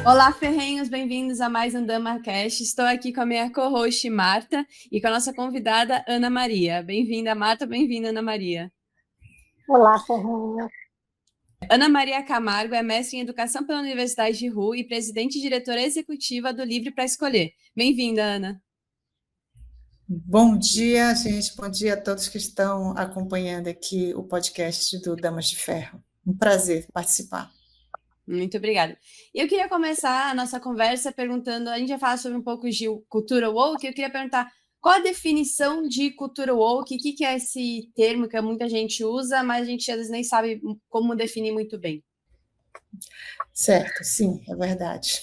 Olá, ferrenhos, bem-vindos a mais um DamaCast. Estou aqui com a minha co-host Marta e com a nossa convidada Ana Maria. Bem-vinda, Marta, bem-vinda, Ana Maria. Olá, Ferrão. Ana Maria Camargo é mestre em Educação pela Universidade de Ru e presidente e diretora executiva do Livre para Escolher. Bem-vinda, Ana. Bom dia, gente. Bom dia a todos que estão acompanhando aqui o podcast do Damas de Ferro. Um prazer participar. Muito obrigada. Eu queria começar a nossa conversa perguntando, a gente vai falar sobre um pouco de cultura woke, eu queria perguntar qual a definição de cultura woke, o que é esse termo que muita gente usa, mas a gente às vezes nem sabe como definir muito bem. Certo, sim, é verdade.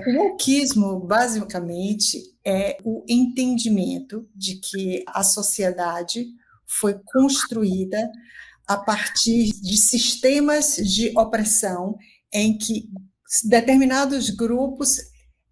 O wokeismo, basicamente, é o entendimento de que a sociedade foi construída a partir de sistemas de opressão em que determinados grupos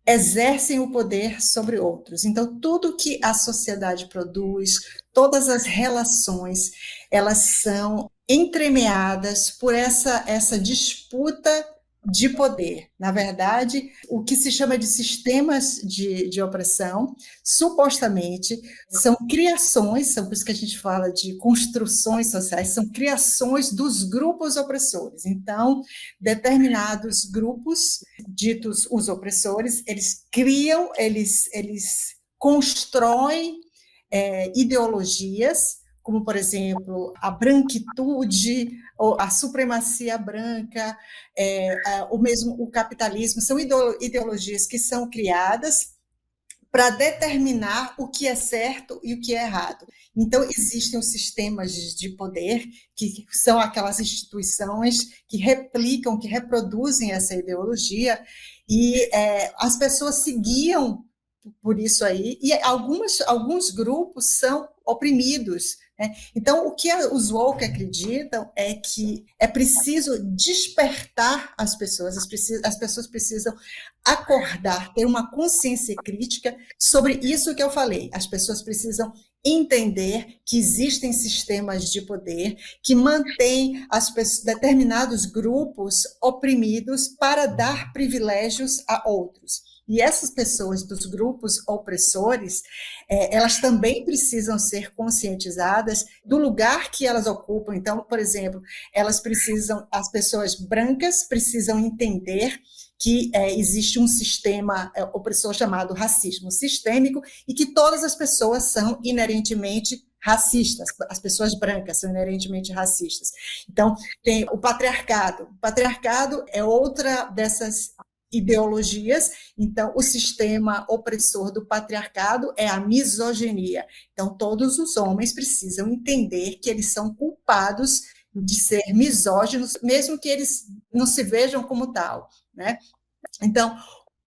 exercem o poder sobre outros. Então, tudo que a sociedade produz, todas as relações, elas são entremeadas por essa disputa de poder. Na verdade, o que se chama de sistemas de opressão, supostamente, são criações, são por isso que a gente fala de construções sociais, são criações dos grupos opressores. Então, determinados grupos, ditos os opressores, eles criam, eles constroem ideologias, como, por exemplo, a branquitude, ou a supremacia branca, o mesmo o capitalismo, são ideologias que são criadas para determinar o que é certo e o que é errado. Então, existem os sistemas de poder, que são aquelas instituições que replicam, que reproduzem essa ideologia, e as pessoas seguiam por isso aí, e alguns grupos são oprimidos, né? Então, o que os woke acreditam é que é preciso despertar as pessoas, as pessoas precisam acordar, ter uma consciência crítica sobre isso que eu falei. As pessoas precisam entender que existem sistemas de poder que mantêm determinados grupos oprimidos para dar privilégios a outros. E essas pessoas dos grupos opressores, elas também precisam ser conscientizadas do lugar que elas ocupam. Então, por exemplo, as pessoas brancas precisam entender que existe um sistema opressor chamado racismo sistêmico e que todas as pessoas são inerentemente racistas, as pessoas brancas são inerentemente racistas. Então, tem o patriarcado. O patriarcado é outra dessas ideologias. Então, o sistema opressor do patriarcado é a misoginia. Então, todos os homens precisam entender que eles são culpados de ser misóginos, mesmo que eles não se vejam como tal, né? Então,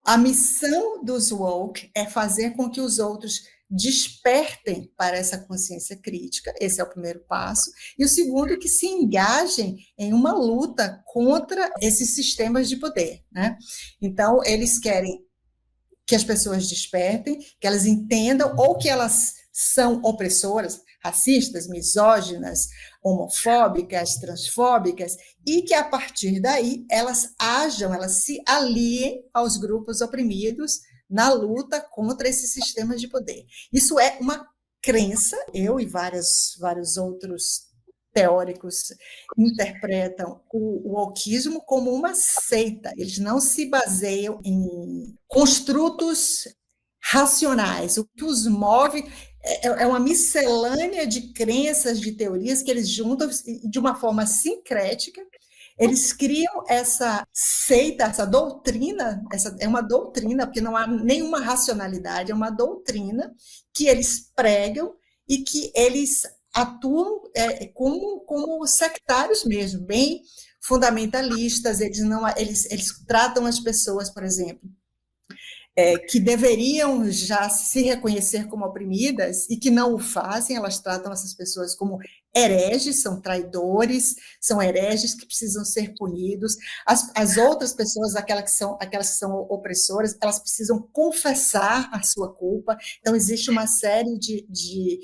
a missão dos woke é fazer com que os outros despertem para essa consciência crítica, esse é o primeiro passo, e o segundo, que se engajem em uma luta contra esses sistemas de poder, né? Então, eles querem que as pessoas despertem, que elas entendam ou que elas são opressoras, racistas, misóginas, homofóbicas, transfóbicas, e que, a partir daí, elas ajam, elas se aliem aos grupos oprimidos na luta contra esses sistemas de poder. Isso é uma crença, eu e vários outros teóricos interpretam o wokeismo como uma seita. Eles não se baseiam em construtos racionais. O que os move é uma miscelânea de crenças, de teorias que eles juntam de uma forma sincrética. Eles criam essa seita, essa doutrina, é uma doutrina, porque não há nenhuma racionalidade, é uma doutrina que eles pregam e que eles atuam como sectários mesmo, bem fundamentalistas. Eles tratam as pessoas, por exemplo, que deveriam já se reconhecer como oprimidas e que não o fazem. Elas tratam essas pessoas como hereges, são traidores, são hereges que precisam ser punidos. As outras pessoas, aquelas que são opressoras, elas precisam confessar a sua culpa. Então, existe uma série de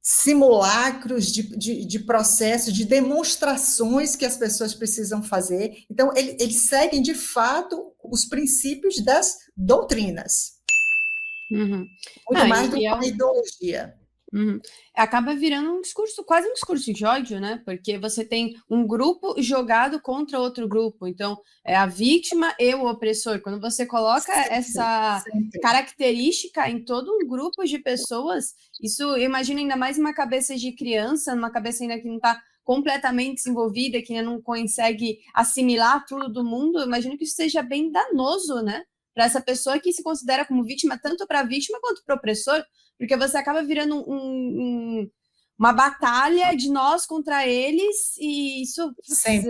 simulacros, de processos, de demonstrações que as pessoas precisam fazer. Então, eles seguem, de fato, os princípios das doutrinas, Uhum. muito Não, mais do e que é uma ideologia. Uhum. Acaba virando um discurso, quase um discurso de ódio, né? Porque você tem um grupo jogado contra outro grupo. Então, é a vítima e o opressor. Quando você coloca Sempre, essa sempre. característica em todo um grupo de pessoas, isso, eu imagino ainda mais uma cabeça de criança, numa cabeça ainda que não está completamente desenvolvida, que ainda não consegue assimilar tudo do mundo, eu imagino que isso seja bem danoso, né? Para essa pessoa que se considera como vítima, tanto para a vítima quanto para o opressor, porque você acaba virando uma batalha de nós contra eles, e isso Sempre.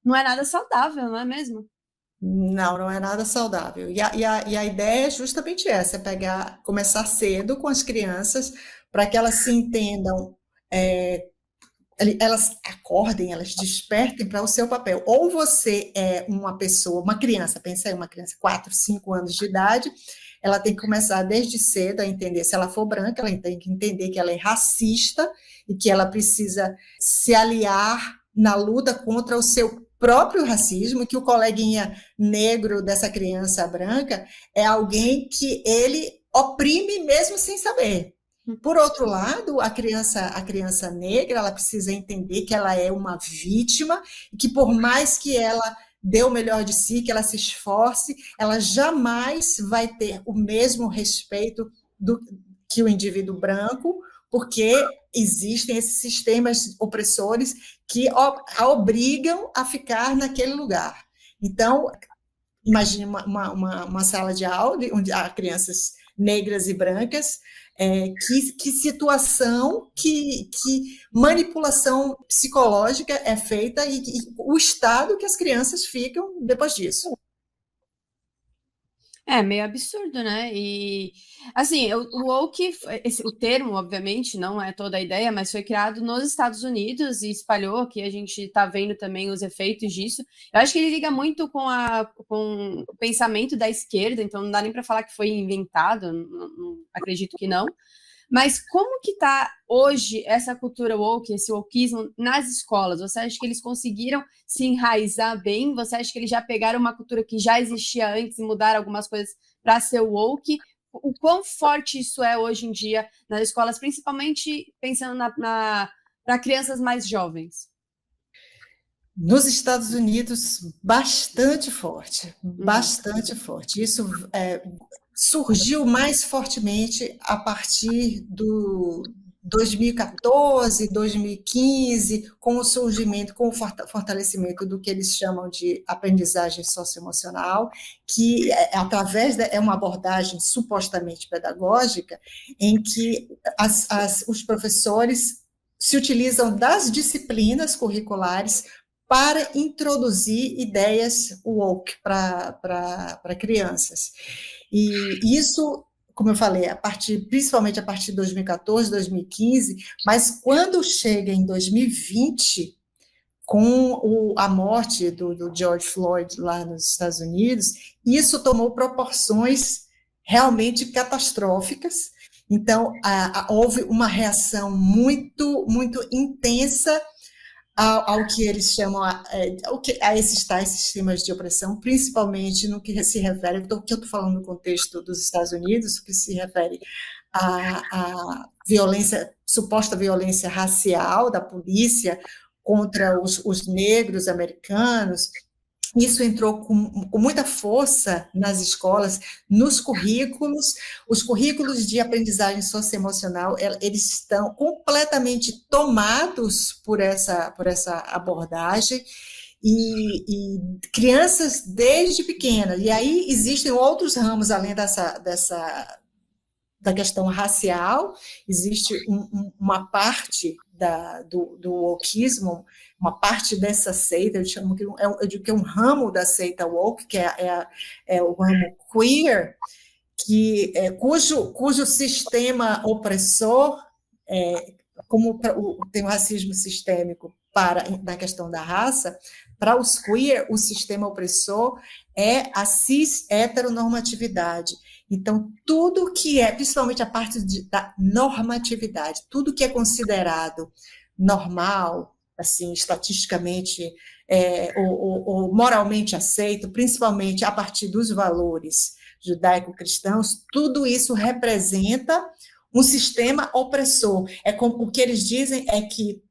não é nada saudável, não é mesmo? Não, não é nada saudável. E a ideia é justamente essa, é pegar, começar cedo com as crianças, para que elas se entendam, é, elas acordem, elas despertem para o seu papel. Ou você é uma pessoa, uma criança, pensa aí, uma criança, 4, 5 anos de idade, ela tem que começar desde cedo a entender, se ela for branca, ela tem que entender que ela é racista e que ela precisa se aliar na luta contra o seu próprio racismo, que o coleguinha negro dessa criança branca é alguém que ele oprime mesmo sem saber. Por outro lado, a criança negra, ela precisa entender que ela é uma vítima e que por mais que ela dê o melhor de si, que ela se esforce, ela jamais vai ter o mesmo respeito que o indivíduo branco, porque existem esses sistemas opressores que a obrigam a ficar naquele lugar. Então, imagine uma sala de aula onde há crianças negras e brancas, que situação, que manipulação psicológica é feita e o estado que as crianças ficam depois disso. É meio absurdo, né? E assim, o woke, o termo, obviamente, não é toda a ideia, mas foi criado nos Estados Unidos e espalhou, que a gente está vendo também os efeitos disso. Eu acho que ele liga muito com o pensamento da esquerda, então não dá nem para falar que foi inventado, acredito que não. Mas como que está hoje essa cultura woke, esse wokeismo nas escolas? Você acha que eles conseguiram se enraizar bem? Você acha que eles já pegaram uma cultura que já existia antes e mudaram algumas coisas para ser woke? O quão forte isso é hoje em dia nas escolas, principalmente pensando para crianças mais jovens? Nos Estados Unidos, bastante forte, bastante forte. Isso surgiu mais fortemente a partir do 2014, 2015, com o surgimento, com o fortalecimento do que eles chamam de aprendizagem socioemocional, que é uma abordagem supostamente pedagógica, em que os professores se utilizam das disciplinas curriculares para introduzir ideias woke para crianças. E isso, como eu falei, principalmente a partir de 2014, 2015, mas quando chega em 2020, com a morte do George Floyd lá nos Estados Unidos, isso tomou proporções realmente catastróficas. Então, houve uma reação muito, muito intensa ao que eles chamam a esses tais sistemas de opressão, principalmente no que se refere, que eu estou falando no contexto dos Estados Unidos, que se refere à violência, suposta violência racial da polícia contra os negros americanos. Isso entrou com muita força nas escolas, nos currículos. Os currículos de aprendizagem socioemocional, eles estão completamente tomados por essa abordagem, e crianças desde pequenas. E aí existem outros ramos, além da questão racial, existe uma parte do wokeismo, uma parte dessa seita, eu digo que é um ramo da seita woke, que é o ramo queer, cujo sistema opressor, como tem o racismo sistêmico na questão da raça, para os queer, o sistema opressor é a cis-heteronormatividade. Então, tudo que principalmente a parte da normatividade, tudo que é considerado normal, assim, estatisticamente ou moralmente aceito, principalmente a partir dos valores judaico-cristãos, tudo isso representa um sistema opressor. Como o que eles dizem é que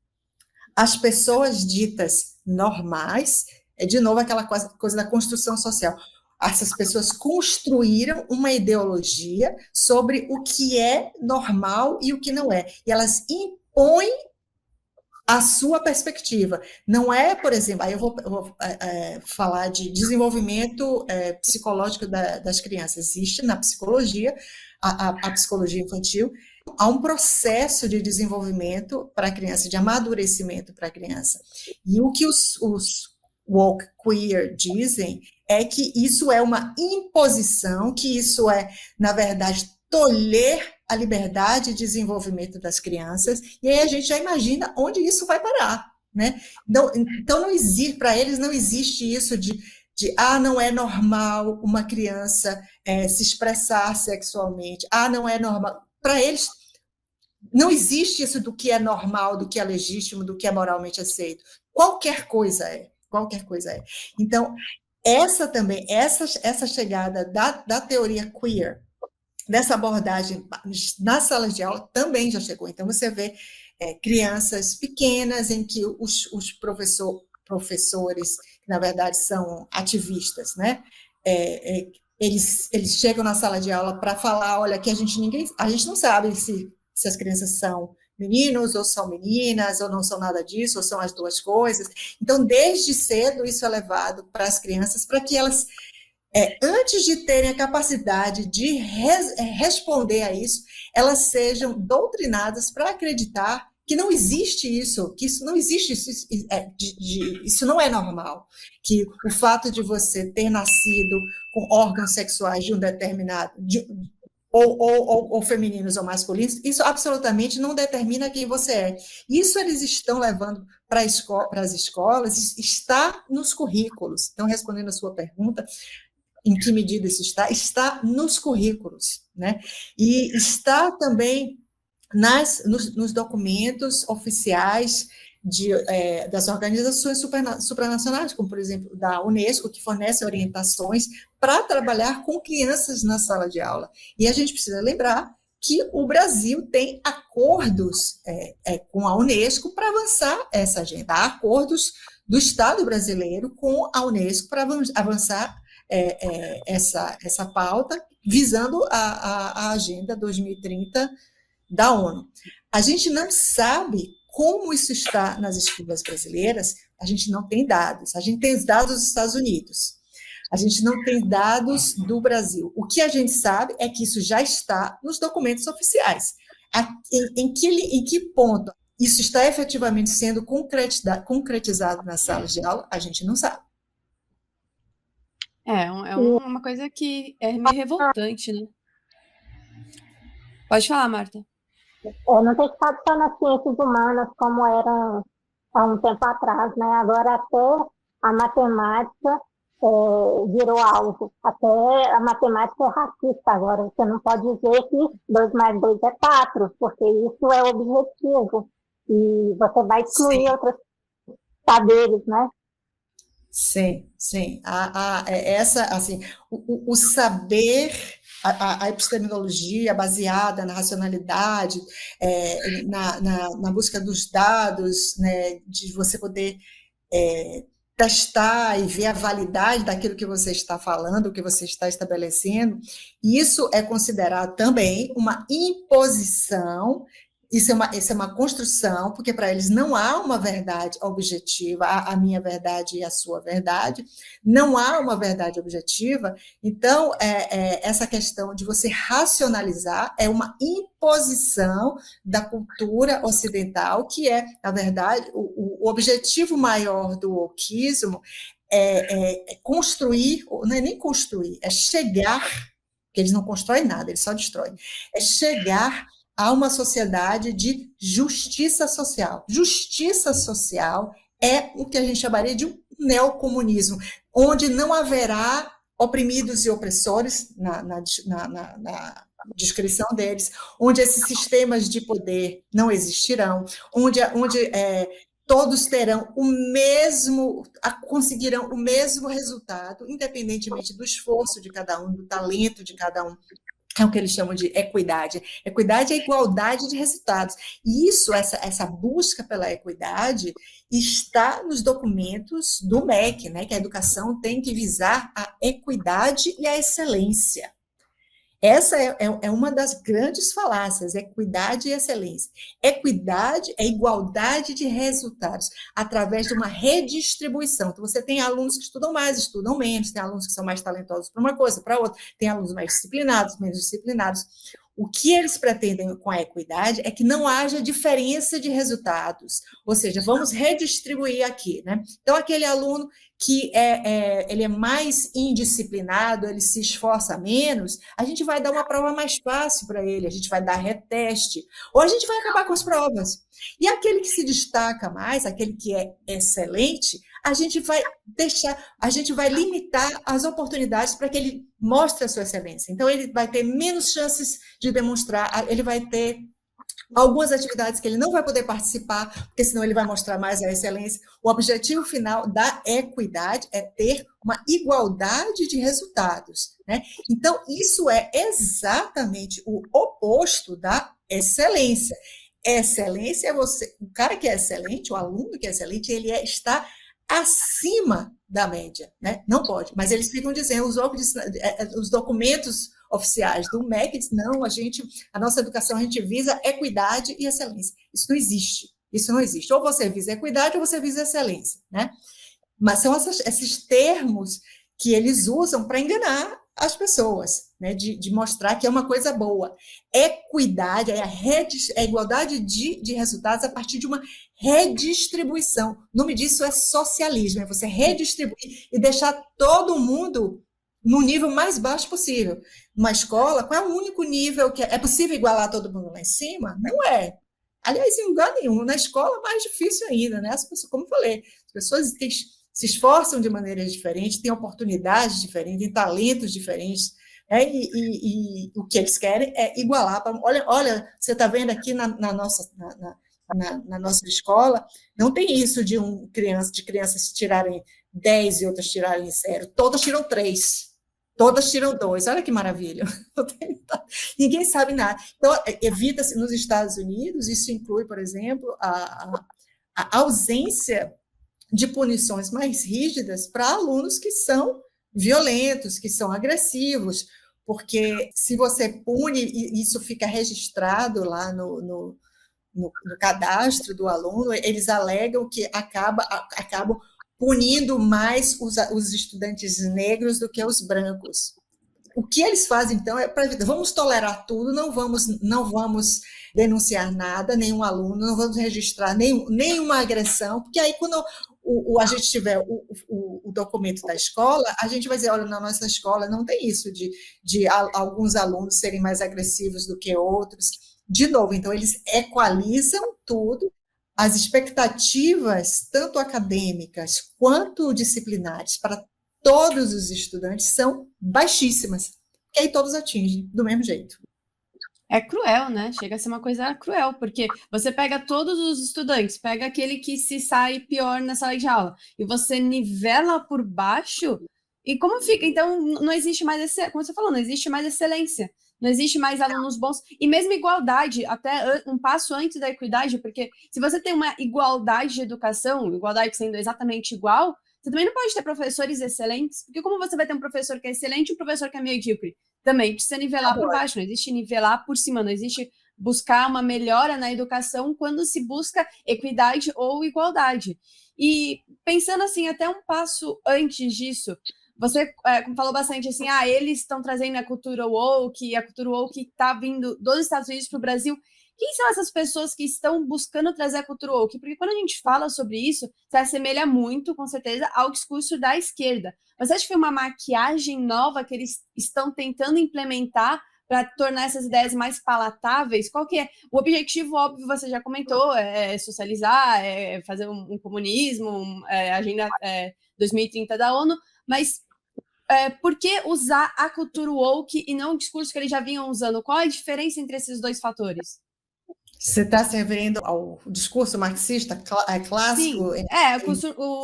as pessoas ditas normais, de novo aquela coisa da construção social, essas pessoas construíram uma ideologia sobre o que é normal e o que não é, e elas impõem a sua perspectiva. Não é, por exemplo, aí eu vou falar de desenvolvimento psicológico das crianças. Existe na psicologia, a psicologia infantil, há um processo de desenvolvimento para a criança, de amadurecimento para a criança. E o que os woke queer dizem é que isso é uma imposição, que isso é, na verdade, tolher a liberdade de desenvolvimento das crianças, e aí a gente já imagina onde isso vai parar, né? Então não existe, para eles não existe isso de não é normal uma criança se expressar sexualmente, não é normal. Para eles, não existe isso do que é normal, do que é legítimo, do que é moralmente aceito. Qualquer coisa é. Então, essa chegada da teoria queer, dessa abordagem nas salas de aula, também já chegou. Então, você vê crianças pequenas em que os professores, que na verdade são ativistas, né? Eles chegam na sala de aula para falar, olha, que a gente não sabe se as crianças são meninos ou são meninas, ou não são nada disso, ou são as duas coisas. Então, desde cedo, isso é levado para as crianças, para que elas, antes de terem a capacidade de responder a isso, elas sejam doutrinadas para acreditar que não existe isso, que isso não existe, isso não é normal, que o fato de você ter nascido com órgãos sexuais de um determinado, ou femininos ou masculinos, isso absolutamente não determina quem você é. Isso eles estão levando para as escolas, está nos currículos. Então, respondendo a sua pergunta, em que medida isso está? Está nos currículos, né? E está também nos documentos oficiais das organizações supranacionais, como, por exemplo, da Unesco, que fornece orientações para trabalhar com crianças na sala de aula. E a gente precisa lembrar que o Brasil tem acordos com a Unesco para avançar essa agenda. Há acordos do Estado brasileiro com a Unesco para avançar essa pauta, visando a Agenda 2030 da ONU. A gente não sabe como isso está nas escolas brasileiras, a gente não tem dados. A gente tem os dados dos Estados Unidos, a gente não tem dados do Brasil. O que a gente sabe é que isso já está nos documentos oficiais. Em que ponto isso está efetivamente sendo concretizado nas salas de aula, a gente não sabe. Uma coisa que é meio revoltante, né? Pode falar, Marta. Não tem ficado só nas ciências humanas, como era há um tempo atrás, né? Agora até a matemática virou alvo. Até a matemática é racista agora. Você não pode dizer que 2 mais 2 é 4, porque isso é objetivo. E você vai excluir outros saberes, né? Sim. O saber, a epistemologia baseada na racionalidade, na busca dos dados, né, de você poder testar e ver a validade daquilo que você está falando, o que você está estabelecendo, isso é considerado também uma imposição. Isso é uma construção, porque para eles não há uma verdade objetiva, a minha verdade e a sua verdade, não há uma verdade objetiva. Então, essa questão de você racionalizar é uma imposição da cultura ocidental, que é, na verdade, o objetivo maior do wokeismo é construir, não é nem construir, é chegar, porque eles não constroem nada, eles só destroem, é chegar a uma sociedade de justiça social. Justiça social é o que a gente chamaria de um neocomunismo, onde não haverá oprimidos e opressores na descrição deles, onde esses sistemas de poder não existirão, onde todos terão conseguirão o mesmo resultado, independentemente do esforço de cada um, do talento de cada um. É o que eles chamam de equidade. Equidade é igualdade de resultados. E isso, essa busca pela equidade, está nos documentos do MEC, né? Que a educação tem que visar a equidade e a excelência. Essa é uma das grandes falácias, equidade e excelência. Equidade é igualdade de resultados, através de uma redistribuição. Então, você tem alunos que estudam mais, estudam menos, tem alunos que são mais talentosos para uma coisa, para outra, tem alunos mais disciplinados, menos disciplinados. O que eles pretendem com a equidade é que não haja diferença de resultados, ou seja, vamos redistribuir aqui, né? Então, aquele aluno que ele é mais indisciplinado, ele se esforça menos, a gente vai dar uma prova mais fácil para ele, a gente vai dar reteste, ou a gente vai acabar com as provas. E aquele que se destaca mais, aquele que é excelente, a gente vai limitar as oportunidades para que ele mostre a sua excelência. Então, ele vai ter menos chances de demonstrar, ele vai ter algumas atividades que ele não vai poder participar, porque senão ele vai mostrar mais a excelência. O objetivo final da equidade é ter uma igualdade de resultados, né? Então, isso é exatamente o oposto da excelência. Excelência é o cara que é excelente, o aluno que é excelente, ele está acima da média, né? Não pode, mas eles ficam dizendo, os documentos oficiais do MEC dizem, não, a nossa educação, a gente visa equidade e excelência. Isso não existe. Ou você visa equidade ou você visa excelência, né? Mas são esses termos que eles usam para enganar as pessoas, né? De mostrar que é uma coisa boa. Equidade é a igualdade de resultados a partir de uma redistribuição. O nome disso é socialismo, é você redistribuir e deixar todo mundo no nível mais baixo possível. Uma escola, qual é o único nível que é possível igualar todo mundo lá em cima? Não é. Aliás, em lugar nenhum. Na escola, mais difícil ainda, né? As pessoas, como eu falei, as pessoas se esforçam de maneiras diferentes, têm oportunidades diferentes, têm talentos diferentes, né? E o que eles querem é igualar. Olha, você está vendo aqui na nossa escola, não tem isso de crianças tirarem 10 e outras tirarem 0. Todas tiram 3. Todas tiram 2. Olha que maravilha. Ninguém sabe nada. Então, evita-se nos Estados Unidos, isso inclui, por exemplo, a ausência de punições mais rígidas para alunos que são violentos, que são agressivos, porque se você pune, isso fica registrado lá no cadastro do aluno, eles alegam que acabam punindo mais os estudantes negros do que os brancos. O que eles fazem, então, é vamos tolerar tudo, não vamos denunciar nada, nenhum aluno, não vamos registrar nenhuma agressão, porque aí, quando a gente tiver o documento da escola, a gente vai dizer, olha, na nossa escola não tem isso de alguns alunos serem mais agressivos do que outros. De novo, então, eles equalizam tudo. As expectativas, tanto acadêmicas quanto disciplinares, para todos os estudantes são baixíssimas, que aí todos atingem do mesmo jeito. É cruel, né? Chega a ser uma coisa cruel, porque você pega todos os estudantes, pega aquele que se sai pior na sala de aula, e você nivela por baixo, e como fica? Então, não existe mais, como você falou, não existe mais excelência. Não existe mais alunos bons, e mesmo igualdade, até um passo antes da equidade, porque se você tem uma igualdade de educação, igualdade sendo exatamente igual, você também não pode ter professores excelentes, porque como você vai ter um professor que é excelente e um professor que é medíocre? Também precisa nivelar por baixo, não existe nivelar por cima, não existe buscar uma melhora na educação quando se busca equidade ou igualdade. E pensando assim, até um passo antes disso, você falou bastante assim, eles estão trazendo a cultura woke está vindo dos Estados Unidos para o Brasil. Quem são essas pessoas que estão buscando trazer a cultura woke? Porque quando a gente fala sobre isso, se assemelha muito, com certeza, ao discurso da esquerda. Você acha que foi uma maquiagem nova que eles estão tentando implementar para tornar essas ideias mais palatáveis? Qual que é? O objetivo, óbvio, você já comentou, é socializar, é fazer um comunismo, agenda 2030 da ONU, mas por que usar a cultura woke e não o discurso que eles já vinham usando? Qual a diferença entre esses dois fatores? Você está se referindo ao discurso marxista clássico? Sim,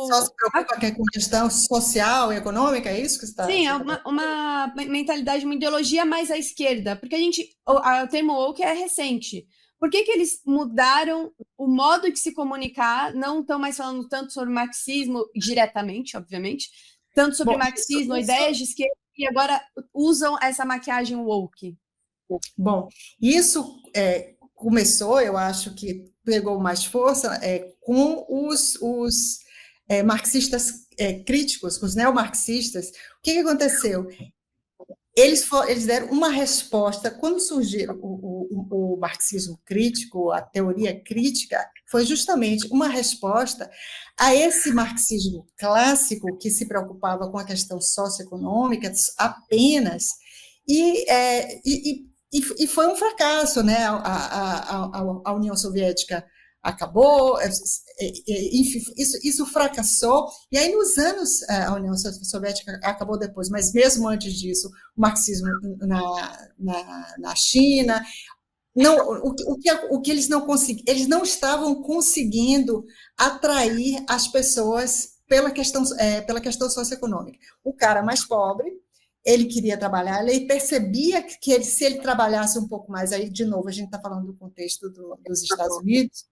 Só se preocupa com a questão social e econômica, é isso que você está... sim, é uma mentalidade, uma ideologia mais à esquerda, porque o termo woke é recente. Por que eles mudaram o modo de se comunicar, não estão mais falando tanto sobre marxismo, diretamente, obviamente, tanto sobre marxismo, ideias de esquerda, e agora usam essa maquiagem woke? Bom, isso começou, eu acho que pegou mais força com os marxistas críticos, com os neomarxistas. O que aconteceu? Eles deram uma resposta, quando surgiu o marxismo crítico, a teoria crítica, foi justamente uma resposta a esse marxismo clássico que se preocupava com a questão socioeconômica apenas, e foi um fracasso, né? A União Soviética acabou, enfim, isso fracassou, e aí nos anos, a União Soviética acabou depois, mas mesmo antes disso, o marxismo na China, não, o que eles não conseguiam, eles não estavam conseguindo atrair as pessoas pela questão socioeconômica. O cara mais pobre, ele queria trabalhar, ele percebia que se ele trabalhasse um pouco mais, aí de novo a gente está falando do contexto dos Estados Unidos,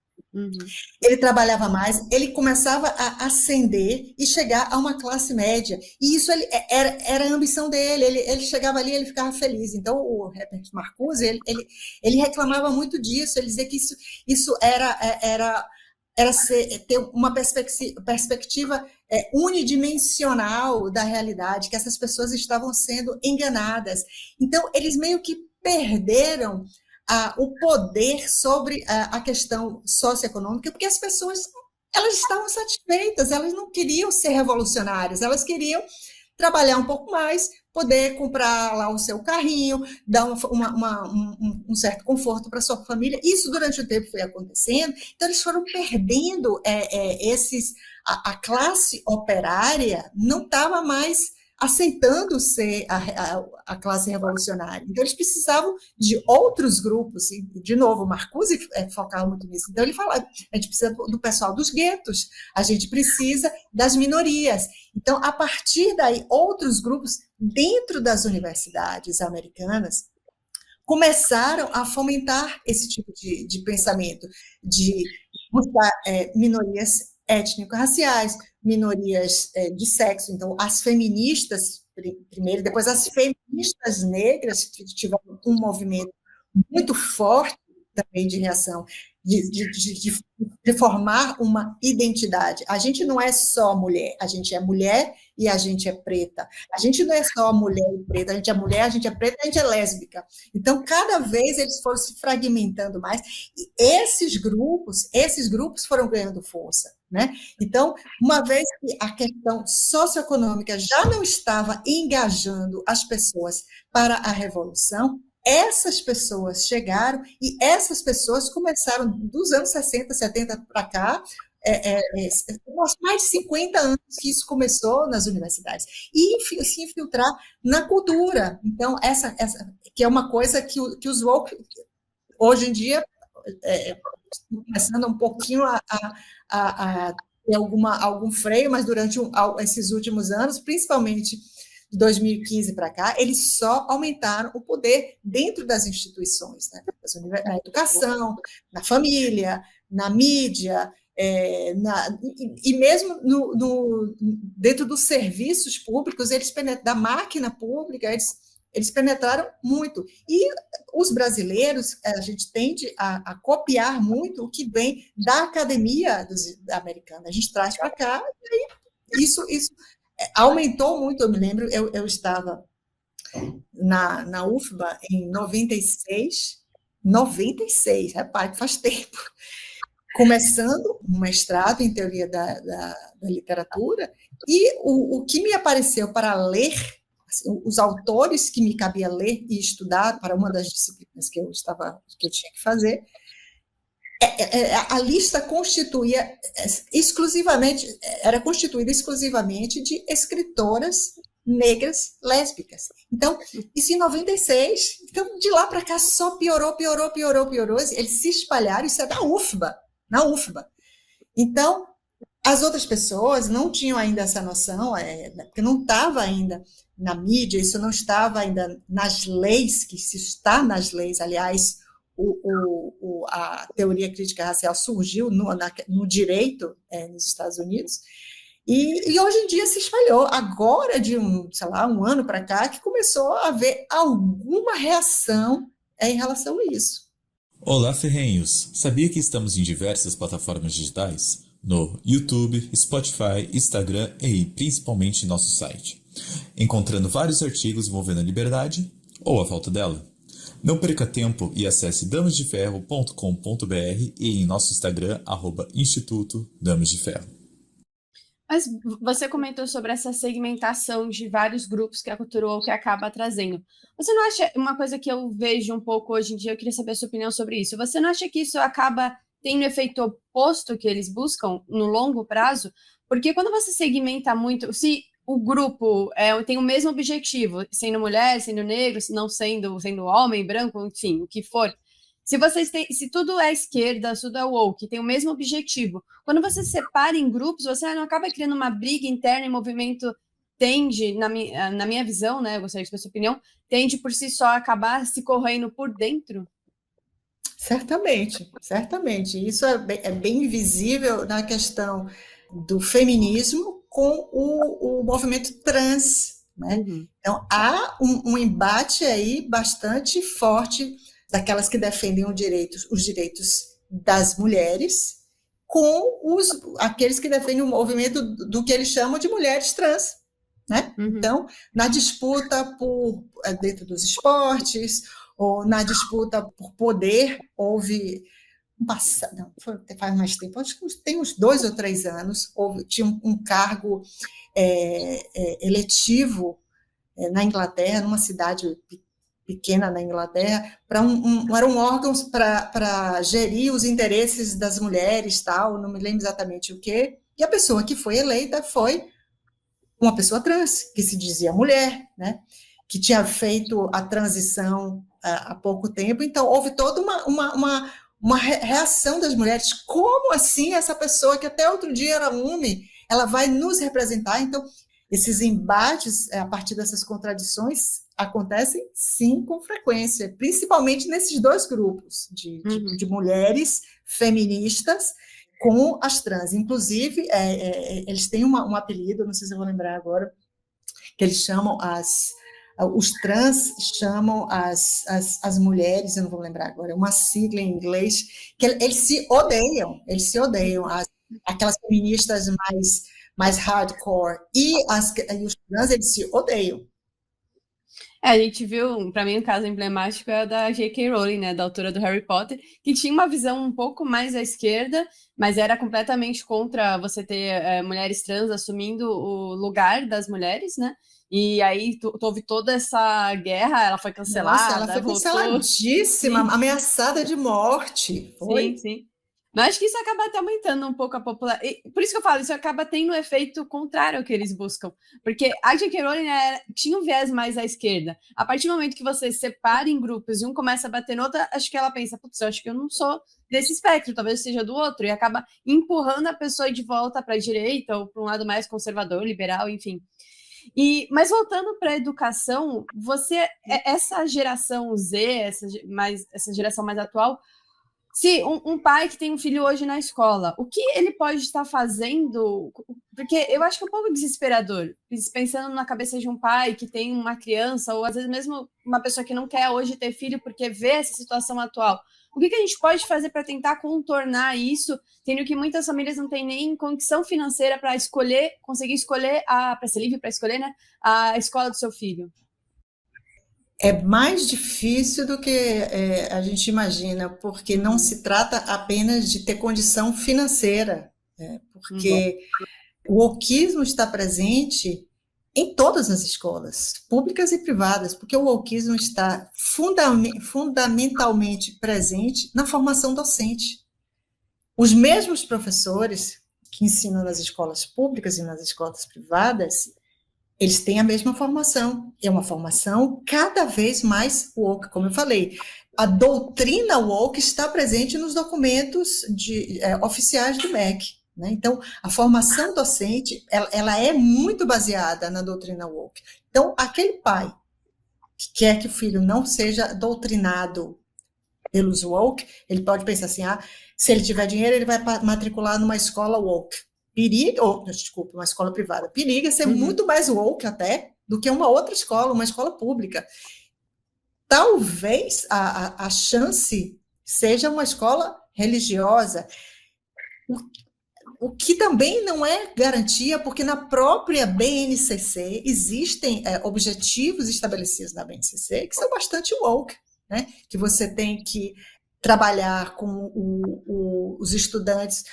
ele trabalhava mais, ele começava a ascender e chegar a uma classe média. E isso era a ambição dele. Ele chegava ali, ele ficava feliz. Então, o Herbert Marcuse, ele reclamava muito disso. Ele dizia que isso era ter uma perspectiva unidimensional da realidade, que essas pessoas estavam sendo enganadas. Então, eles meio que perderam o poder sobre a questão socioeconômica, porque as pessoas elas estavam satisfeitas, elas não queriam ser revolucionárias, elas queriam trabalhar um pouco mais, poder comprar lá o seu carrinho, dar um certo conforto para a sua família. Isso durante o tempo foi acontecendo, então eles foram perdendo a classe operária não estava mais aceitando ser a classe revolucionária. Então, eles precisavam de outros grupos, e, de novo, Marcuse focava muito nisso. Então, ele falava, a gente precisa do pessoal dos guetos, a gente precisa das minorias. Então, a partir daí, outros grupos dentro das universidades americanas começaram a fomentar esse tipo de pensamento, de buscar minorias étnico-raciais, minorias de sexo. Então, as feministas, primeiro, depois as feministas negras tiveram um movimento muito forte também de reação, de formar uma identidade. A gente não é só mulher, a gente é mulher e a gente é preta. A gente não é só mulher e preta, a gente é mulher, a gente é preta, a gente é lésbica. Então, cada vez eles foram se fragmentando mais, e esses grupos foram ganhando força, né? Então, uma vez que a questão socioeconômica já não estava engajando as pessoas para a revolução, essas pessoas chegaram e essas pessoas começaram dos anos 60, 70 para cá, mais de 50 anos que isso começou nas universidades, e se infiltrar na cultura. Então, essa que é uma coisa que os woke, hoje em dia, começando um pouquinho a ter algum freio, mas durante esses últimos anos, principalmente de 2015 para cá, eles só aumentaram o poder dentro das instituições, né? Na educação, na família, na mídia, e mesmo dentro dos serviços públicos, da máquina pública, eles penetraram muito. E os brasileiros, a gente tende a copiar muito o que vem da academia americana. A gente traz para cá, e aí isso aumentou muito. Eu me lembro, eu estava na UFBA em 96, repare que faz tempo, começando um mestrado em teoria da literatura, e o que me apareceu para ler, assim, os autores que me cabia ler e estudar para uma das disciplinas que eu tinha que fazer, a lista era constituída exclusivamente de escritoras negras lésbicas. Então, isso em 96. Então, de lá para cá só piorou. Eles se espalharam, isso é da UFBA, na UFBA. Então, as outras pessoas não tinham ainda essa noção, porque não estava ainda na mídia, isso não estava ainda nas leis, que se está nas leis, aliás, a teoria crítica racial surgiu no direito nos Estados Unidos, e hoje em dia se espalhou. Agora, de um ano para cá, que começou a haver alguma reação em relação a isso. Olá, ferrenhos! Sabia que estamos em diversas plataformas digitais? No YouTube, Spotify, Instagram e principalmente nosso site, encontrando vários artigos envolvendo a liberdade ou a falta dela. Não perca tempo e acesse damasdeferro.com.br e em nosso Instagram, @Instituto Damas de Ferro. Mas você comentou sobre essa segmentação de vários grupos que a cultura woke acaba trazendo. Você não acha, uma coisa que eu vejo um pouco hoje em dia, eu queria saber a sua opinião sobre isso, você não acha que isso acaba tendo efeito oposto que eles buscam no longo prazo? Porque quando você segmenta muito, se o grupo tem o mesmo objetivo, sendo mulher, sendo negro, se não sendo homem, branco, enfim, o que for, se tudo é esquerda, tudo é woke, tem o mesmo objetivo, quando você separa em grupos, você não acaba criando uma briga interna e movimento tende, na minha visão, né, eu gostaria de saber a sua opinião, tende por si só acabar se corroendo por dentro? Certamente. Isso é bem visível na questão do feminismo com o movimento trans, né? Uhum. Então, há um embate aí bastante forte daquelas que defendem os direitos das mulheres com aqueles que defendem o movimento do que eles chamam de mulheres trans, né? Uhum. Então, na disputa dentro dos esportes, ou na disputa por poder, houve faz mais tempo, acho que tem uns 2 ou 3 anos, tinha um cargo eletivo na Inglaterra, numa cidade pequena na Inglaterra, eram órgãos para gerir os interesses das mulheres, tal, não me lembro exatamente o quê, e a pessoa que foi eleita foi uma pessoa trans, que se dizia mulher, né? Que tinha feito a transição há pouco tempo, então houve toda uma reação das mulheres. Como assim essa pessoa que até outro dia era homem, ela vai nos representar? Então, esses embates, a partir dessas contradições, acontecem sim com frequência, principalmente nesses dois grupos de mulheres feministas com as trans. Inclusive, eles têm um apelido, não sei se eu vou lembrar agora, que eles chamam os trans chamam as mulheres, eu não vou lembrar agora, é uma sigla em inglês, que eles se odeiam, aquelas feministas mais hardcore e os trans, eles se odeiam. A gente viu, para mim, um caso emblemático é da J.K. Rowling, né, da autora do Harry Potter, que tinha uma visão um pouco mais à esquerda, mas era completamente contra você ter mulheres trans assumindo o lugar das mulheres, né? E aí houve toda essa guerra, ela foi cancelada. Nossa, ela foi canceladíssima, ameaçada de morte. Foi? Sim. Mas acho que isso acaba até aumentando um pouco a popularidade. Por isso que eu falo, isso acaba tendo um efeito contrário ao que eles buscam. Porque a J.K. Rowling tinha um viés mais à esquerda. A partir do momento que você separa em grupos e um começa a bater no outro, acho que ela pensa, putz, eu acho que eu não sou desse espectro, talvez eu seja do outro. E acaba empurrando a pessoa de volta para a direita ou para um lado mais conservador, liberal, enfim. Mas voltando para a educação, essa geração Z, essa geração mais atual, se um pai que tem um filho hoje na escola, o que ele pode estar fazendo? Porque eu acho que é um pouco desesperador, pensando na cabeça de um pai que tem uma criança, ou às vezes mesmo uma pessoa que não quer hoje ter filho porque vê essa situação atual. O que a gente pode fazer para tentar contornar isso, tendo que muitas famílias não têm nem condição financeira para conseguir escolher, para ser livre para escolher, né, a escola do seu filho? É mais difícil do que a gente imagina, porque não se trata apenas de ter condição financeira, porque o wokeismo está presente em todas as escolas, públicas e privadas, porque o wokeismo está fundamentalmente presente na formação docente. Os mesmos professores que ensinam nas escolas públicas e nas escolas privadas, Eles têm a mesma formação, é uma formação cada vez mais woke, como eu falei. A doutrina woke está presente nos documentos oficiais do MEC, né? Então, a formação docente, ela é muito baseada na doutrina woke. Então, aquele pai que quer que o filho não seja doutrinado pelos woke, ele pode pensar assim, se ele tiver dinheiro, ele vai matricular numa escola woke. Desculpa, uma escola privada. Periga ser muito mais woke até do que uma outra escola, uma escola pública. Talvez a chance seja uma escola religiosa, o que também não é garantia, porque na própria BNCC existem objetivos estabelecidos na BNCC que são bastante woke, né? Que você tem que trabalhar com os estudantes,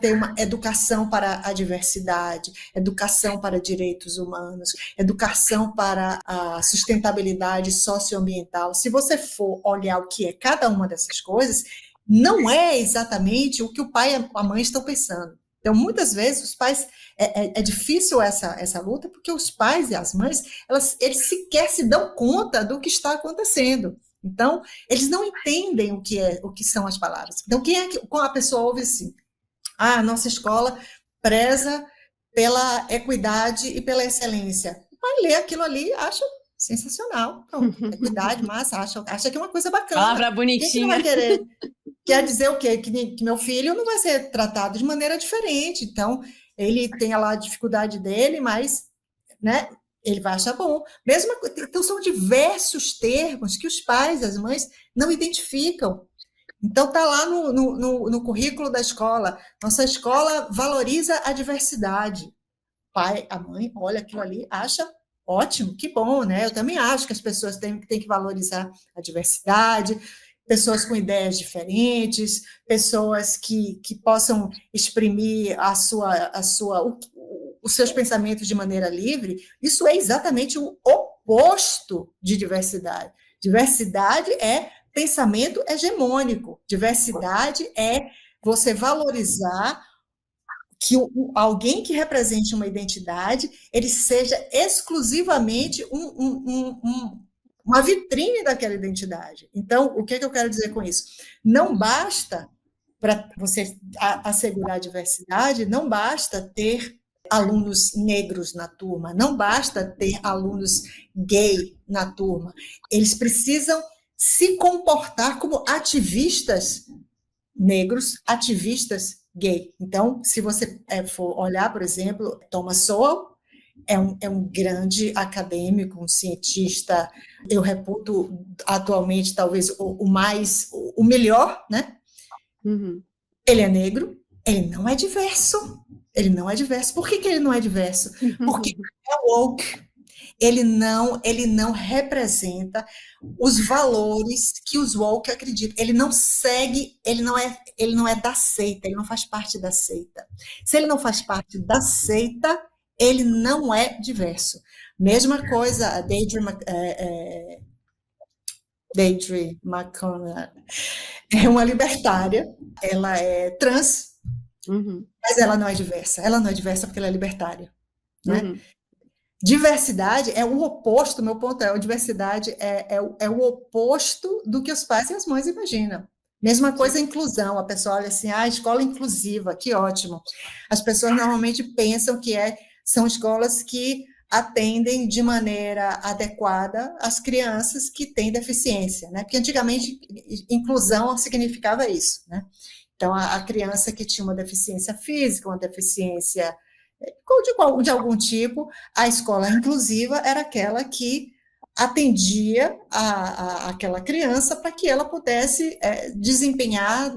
ter uma educação para a diversidade, educação para direitos humanos, educação para a sustentabilidade socioambiental. Se você for olhar o que é cada uma dessas coisas, não é exatamente o que o pai e a mãe estão pensando. Então, muitas vezes, os pais, é difícil essa luta, porque os pais e as mães, eles sequer se dão conta do que está acontecendo. Então, eles não entendem o que são as palavras. Então, quando a pessoa ouve assim, a nossa escola preza pela equidade e pela excelência. Vai ler aquilo ali, acha sensacional. Então, equidade, massa, acha que é uma coisa bacana. Palavra bonitinha. Quem que não vai querer? Quer dizer o quê? Que meu filho não vai ser tratado de maneira diferente. Então, ele tem lá a dificuldade dele, mas, né, ele vai achar bom. Então, são diversos termos que os pais, as mães, não identificam. Então, está lá no currículo da escola. Nossa escola valoriza a diversidade. O pai, a mãe, olha aquilo ali, acha ótimo, que bom, né? Eu também acho que as pessoas têm que valorizar a diversidade, pessoas com ideias diferentes, pessoas que possam exprimir os seus pensamentos de maneira livre. Isso é exatamente o oposto de diversidade. Diversidade é pensamento hegemônico. Diversidade é você valorizar que alguém que represente uma identidade, ele seja exclusivamente uma vitrine daquela identidade. Então, o que eu quero dizer com isso? Não basta, para você assegurar a diversidade, não basta ter alunos negros na turma, não basta ter alunos gay na turma. Eles precisam se comportar como ativistas negros, ativistas gay. Então, se você for olhar, por exemplo, Thomas Sowell é um grande acadêmico, um cientista, eu reputo atualmente talvez o melhor, né? Uhum. Ele é negro, ele não é diverso. Ele não é diverso. Por que ele não é diverso? Porque é woke. Ele não representa os valores que os woke acreditam. Ele não segue, ele não é da seita, ele não faz parte da seita. Se ele não faz parte da seita, ele não é diverso. Mesma coisa, a Deirdre McConnell é uma libertária, ela é trans, mas ela não é diversa. Ela não é diversa porque ela é libertária, né? Diversidade é o oposto, meu ponto é, a diversidade é o oposto do que os pais e as mães imaginam. Mesma coisa a inclusão, a pessoa olha assim, escola inclusiva, que ótimo. As pessoas normalmente pensam que são escolas que atendem de maneira adequada as crianças que têm deficiência, né? Porque antigamente inclusão significava isso, né? Então, a criança que tinha uma deficiência física, uma deficiência de algum tipo, a escola inclusiva era aquela que atendia aquela criança para que ela pudesse desempenhar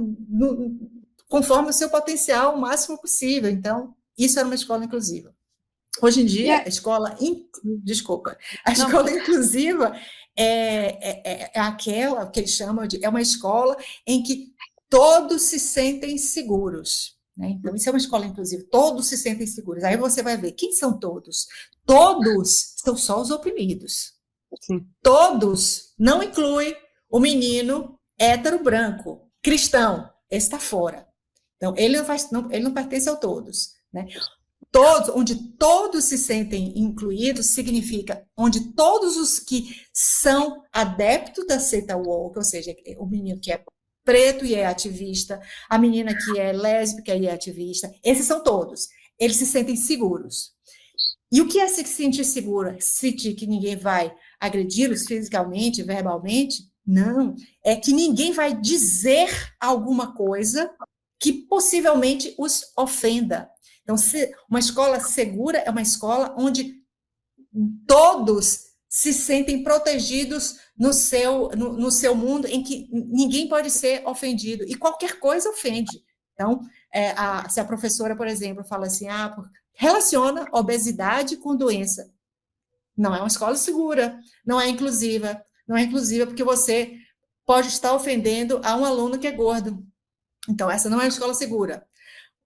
conforme o seu potencial o máximo possível. Então, isso era uma escola inclusiva. Hoje em dia, a escola inclusiva é aquela que eles chamam de uma escola em que todos se sentem seguros. Né? Então, isso é uma escola inclusiva, todos se sentem seguros. Aí você vai ver, quem são todos? Todos são só os oprimidos. Sim. Todos, não inclui o menino hétero branco, cristão, esse está fora. Então, ele não pertence a todos. Né? todos, onde todos se sentem incluídos, significa onde todos os que são adeptos da seita woke, ou seja, o menino que é preto e é ativista, a menina que é lésbica e é ativista, esses são todos. Eles se sentem seguros. E o que é se sentir segura? Sentir que ninguém vai agredi-los fisicamente, verbalmente? Não. É que ninguém vai dizer alguma coisa que possivelmente os ofenda. Então, uma escola segura é uma escola onde todos se sentem protegidos no seu mundo, em que ninguém pode ser ofendido, e qualquer coisa ofende. Então, se a professora, por exemplo, fala assim, relaciona obesidade com doença, não é uma escola segura, não é inclusiva porque você pode estar ofendendo a um aluno que é gordo. Então, essa não é uma escola segura.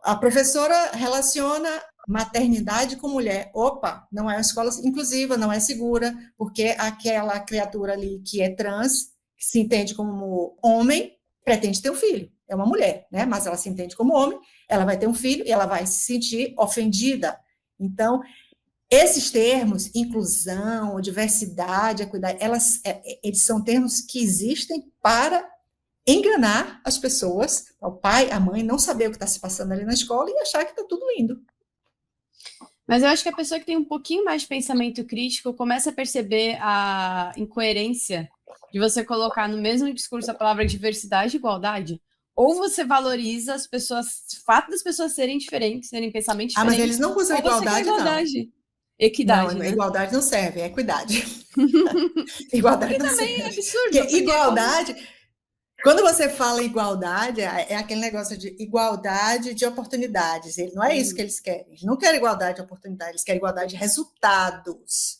A professora relaciona maternidade com mulher. Opa, não é uma escola inclusiva, não é segura, porque aquela criatura ali que é trans, que se entende como homem, pretende ter um filho. É uma mulher, né? Mas ela se entende como homem, ela vai ter um filho e ela vai se sentir ofendida. Então, esses termos, inclusão, diversidade, equidade, eles são termos que existem para enganar as pessoas, o pai, a mãe, não saber o que está se passando ali na escola e achar que está tudo lindo. Mas eu acho que a pessoa que tem um pouquinho mais de pensamento crítico começa a perceber a incoerência de você colocar no mesmo discurso a palavra diversidade e igualdade. Ou você valoriza as pessoas, o fato das pessoas serem diferentes, terem pensamentos diferentes. Mas eles não usam igualdade, não. Equidade, não, né? Igualdade não serve, é equidade. Igualdade não serve. É absurdo. Porque igualdade... Quando você fala igualdade, é aquele negócio de igualdade de oportunidades. Não é isso que eles querem. Eles não querem igualdade de oportunidades, eles querem igualdade de resultados.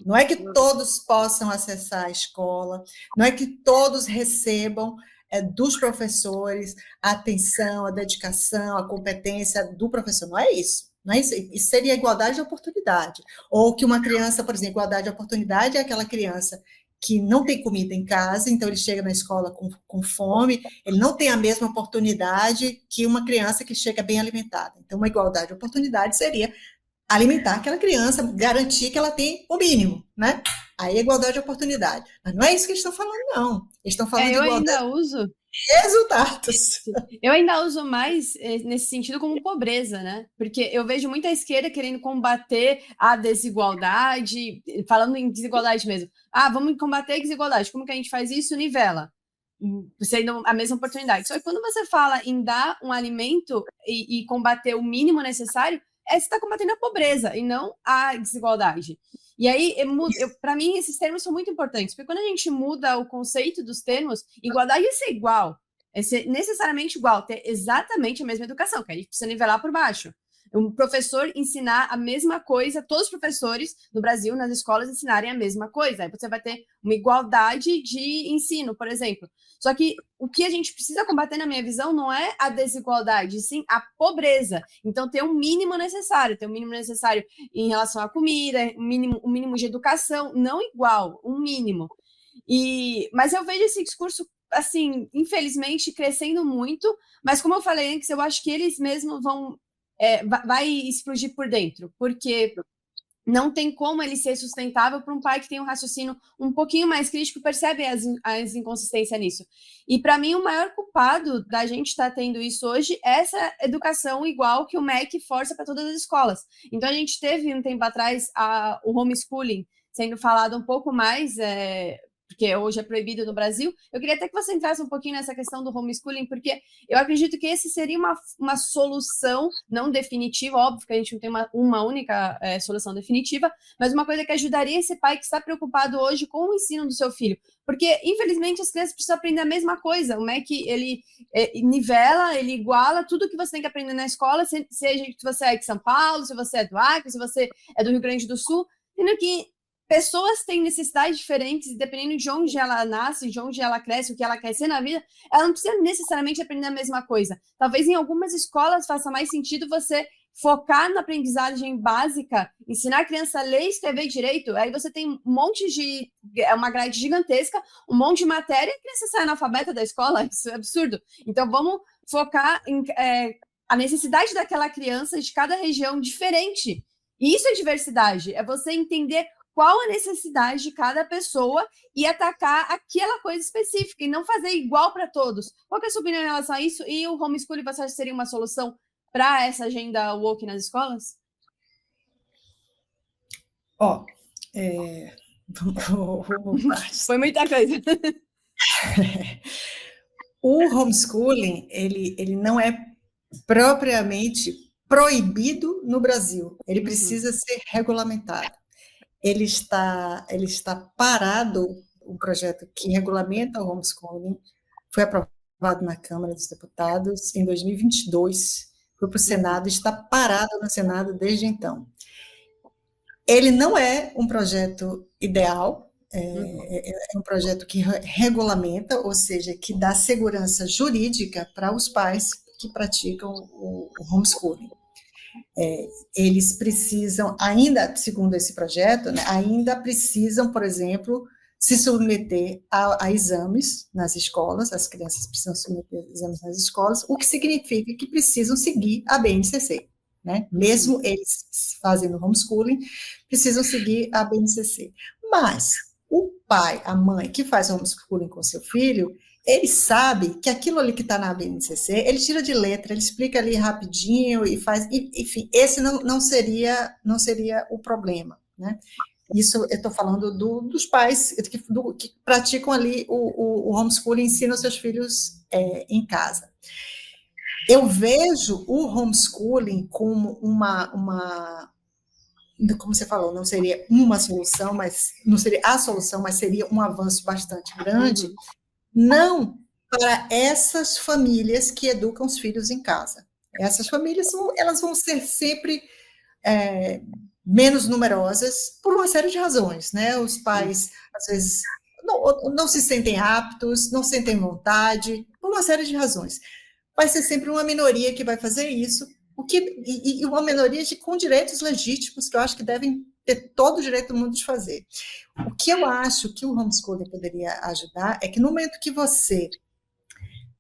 Não é que todos possam acessar a escola, não é que todos recebam dos professores a atenção, a dedicação, a competência do professor. Não é isso. Não é isso. Isso seria igualdade de oportunidade. Ou que uma criança, por exemplo, igualdade de oportunidade é aquela criança que não tem comida em casa, então ele chega na escola com fome, ele não tem a mesma oportunidade que uma criança que chega bem alimentada. Então, uma igualdade de oportunidade seria alimentar aquela criança, garantir que ela tem o mínimo, né? Aí é igualdade de oportunidade. Mas não é isso que eles estão falando, não. Eles estão falando de igualdade de resultados. Eu ainda uso mais nesse sentido como pobreza, né? Porque eu vejo muita esquerda querendo combater a desigualdade, falando em desigualdade mesmo. Vamos combater a desigualdade. Como que a gente faz isso? Nivela. Sendo a mesma oportunidade. Só que quando você fala em dar um alimento e combater o mínimo necessário, você está combatendo a pobreza e não a desigualdade. E aí, para mim, esses termos são muito importantes, porque quando a gente muda o conceito dos termos, igualdade é ser igual, é ser necessariamente igual, ter exatamente a mesma educação, que a gente precisa nivelar por baixo. Um professor ensinar a mesma coisa, todos os professores no Brasil, nas escolas, ensinarem a mesma coisa. Aí você vai ter uma igualdade de ensino, por exemplo. Só que o que a gente precisa combater, na minha visão, não é a desigualdade, sim a pobreza. Então, ter um mínimo necessário em relação à comida, um mínimo de educação, não igual, um mínimo. Mas eu vejo esse discurso, assim, infelizmente, crescendo muito, mas como eu falei antes, eu acho que eles mesmos vai explodir por dentro, porque não tem como ele ser sustentável para um pai que tem um raciocínio um pouquinho mais crítico, percebe as inconsistências nisso. E, para mim, o maior culpado da gente estar tendo isso hoje é essa educação igual que o MEC força para todas as escolas. Então, a gente teve, um tempo atrás, o homeschooling sendo falado um pouco mais... porque hoje é proibido no Brasil. Eu queria até que você entrasse um pouquinho nessa questão do homeschooling, porque eu acredito que esse seria uma solução não definitiva, óbvio que a gente não tem uma única solução definitiva, mas uma coisa que ajudaria esse pai que está preocupado hoje com o ensino do seu filho. Porque, infelizmente, as crianças precisam aprender a mesma coisa. O MEC, ele nivela, ele iguala tudo que você tem que aprender na escola, seja se você é de São Paulo, se você é do Acre, se você é do Rio Grande do Sul, sendo que pessoas têm necessidades diferentes, dependendo de onde ela nasce, de onde ela cresce, o que ela quer ser na vida, ela não precisa necessariamente aprender a mesma coisa. Talvez em algumas escolas faça mais sentido você focar na aprendizagem básica, ensinar a criança a ler e escrever direito, aí você tem um monte uma grade gigantesca, um monte de matéria, e a criança sai analfabeta da escola, isso é absurdo. Então vamos focar em a necessidade daquela criança de cada região diferente. E isso é diversidade, é você entender qual a necessidade de cada pessoa e atacar aquela coisa específica e não fazer igual para todos. Qual que é a sua opinião em relação a isso? E o homeschooling, você acha que seria uma solução para essa agenda woke nas escolas? Ó, Foi muita coisa. O homeschooling, ele não é propriamente proibido no Brasil. Ele precisa ser regulamentado. Ele está parado, um projeto que regulamenta o homeschooling, foi aprovado na Câmara dos Deputados em 2022, foi para o Senado, está parado no Senado desde então. Ele não é um projeto ideal, é um projeto que regulamenta, ou seja, que dá segurança jurídica para os pais que praticam o homeschooling. Eles precisam, ainda, segundo esse projeto, né, ainda precisam, por exemplo, se submeter a exames nas escolas, as crianças precisam submeter a exames nas escolas, o que significa que precisam seguir a BNCC, né? Mesmo eles fazendo homeschooling, precisam seguir a BNCC. Mas o pai, a mãe que faz homeschooling com seu filho, ele sabe que aquilo ali que está na BNCC, ele tira de letra, ele explica ali rapidinho e faz, enfim, esse não seria o problema, né? Isso eu estou falando dos pais que praticam ali o homeschooling, ensinam seus filhos em casa. Eu vejo o homeschooling como como você falou, não seria uma solução, mas não seria a solução, mas seria um avanço bastante grande, não para essas famílias que educam os filhos em casa. Essas famílias elas vão ser sempre menos numerosas por uma série de razões, né? Os pais, às vezes, não se sentem aptos, não sentem vontade, por uma série de razões. Vai ser sempre uma minoria que vai fazer isso, e uma minoria com direitos legítimos, que eu acho que devem ter todo o direito do mundo de fazer. O que eu acho que o homeschooling poderia ajudar é que no momento que você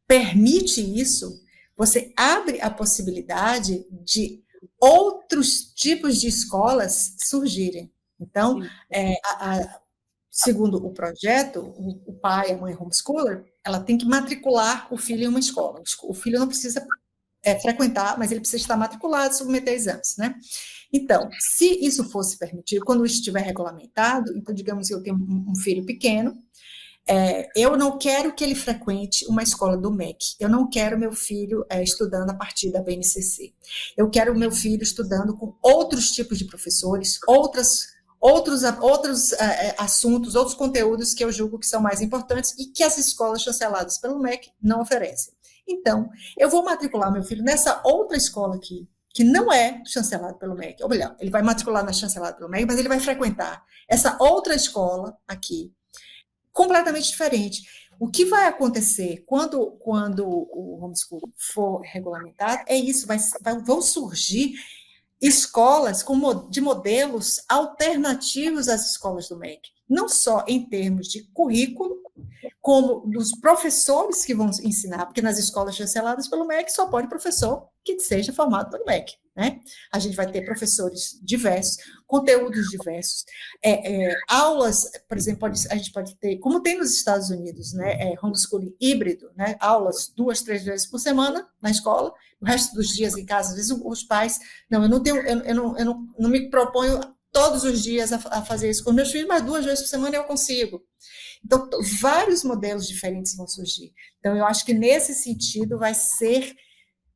permite isso, você abre a possibilidade de outros tipos de escolas surgirem. Então, segundo o projeto, o pai, a mãe homeschooler, ela tem que matricular o filho em uma escola. O filho não precisa frequentar, mas ele precisa estar matriculado, submeter exames, né? Então, se isso fosse permitido, quando isso estiver regulamentado, então, digamos que eu tenho um filho pequeno, eu não quero que ele frequente uma escola do MEC, eu não quero meu filho estudando a partir da BNCC, eu quero meu filho estudando com outros tipos de professores, outros assuntos, outros conteúdos que eu julgo que são mais importantes e que as escolas chanceladas pelo MEC não oferecem. Então, eu vou matricular meu filho nessa outra escola aqui, que não é chancelada pelo MEC, ou melhor, ele vai matricular na chancelada pelo MEC, mas ele vai frequentar essa outra escola aqui, completamente diferente. O que vai acontecer quando o homeschooling for regulamentado é isso, vão surgir escolas de modelos alternativos às escolas do MEC, não só em termos de currículo, como dos professores que vão ensinar, porque nas escolas chanceladas pelo MEC só pode professor que seja formado pelo MEC, né? A gente vai ter professores diversos, conteúdos diversos, aulas, por exemplo, a gente pode ter, como tem nos Estados Unidos, né, homeschooling híbrido, né, aulas 2, 3 vezes por semana na escola, o resto dos dias em casa. Às vezes os pais, eu não me proponho todos os dias a fazer isso com meus filhos, mas 2 vezes por semana eu consigo. Então, vários modelos diferentes vão surgir. Então, eu acho que nesse sentido vai ser